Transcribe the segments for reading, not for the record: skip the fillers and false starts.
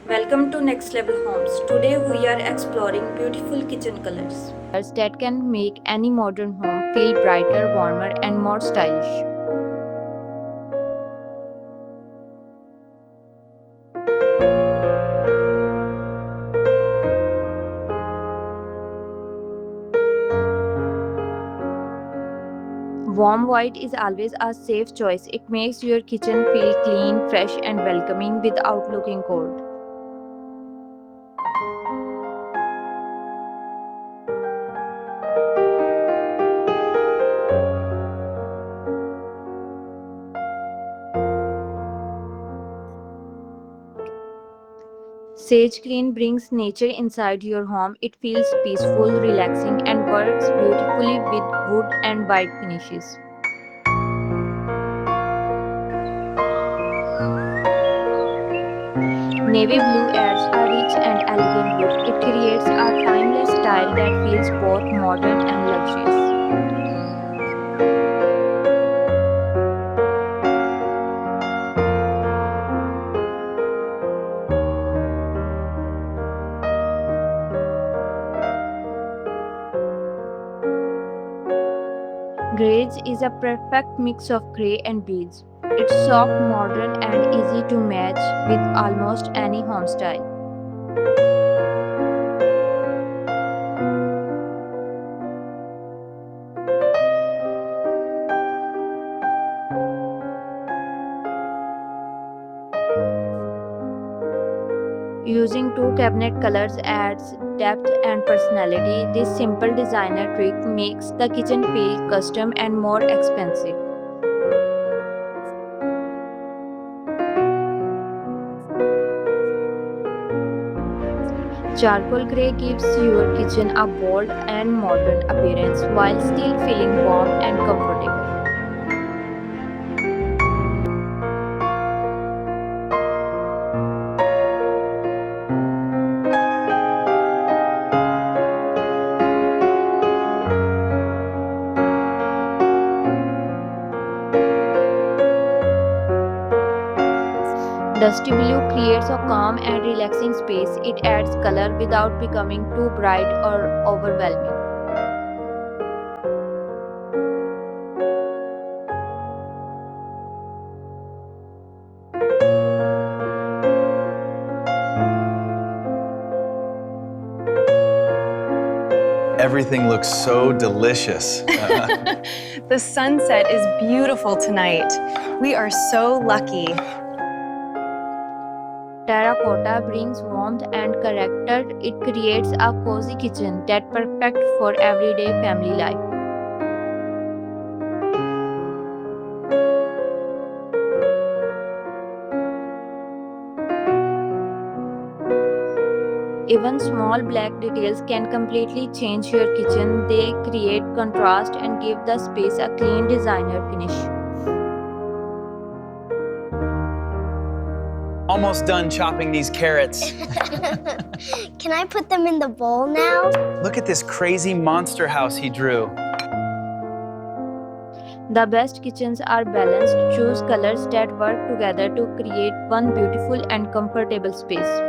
Welcome to Next Level Homes. Today we are exploring beautiful kitchen colors. That can make any modern home feel brighter, warmer, and more stylish. Warm white is always a safe choice. It makes your kitchen feel clean, fresh, and welcoming without looking cold. Sage green brings nature inside your home. It feels peaceful, relaxing, and works beautifully with wood and white finishes. Navy blue adds a rich and elegant look. It creates a timeless style that feels both modern and luxurious. Greige is a perfect mix of grey and beige. It's soft, modern, and easy to match with almost any home style. Using two cabinet colors adds depth and personality. This simple designer trick makes the kitchen feel custom and more expensive. Charcoal grey gives your kitchen a bold and modern appearance while still feeling warm and comfortable. Dusty blue creates a calm and relaxing space. It adds color without becoming too bright or overwhelming. Everything looks so delicious. The sunset is beautiful tonight. We are so lucky. Terracotta brings warmth and character. It creates a cozy kitchen that's perfect for everyday family life. Even small black details can completely change your kitchen. They create contrast and give the space a clean designer finish. Almost done chopping these carrots. Can I put them in the bowl now? Look at this crazy monster house he drew. The best kitchens are balanced. Choose colors that work together to create one beautiful and comfortable space.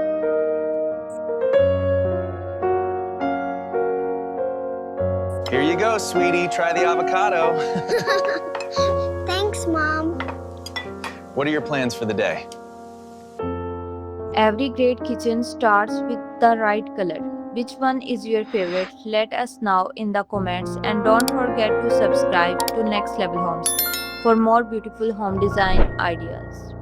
Here you go, sweetie. Try the avocado. Thanks, Mom. What are your plans for the day? Every great kitchen starts with the right color. Which one is your favorite? Let us know in the comments, and don't forget to subscribe to Next Level Homes for more beautiful home design ideas.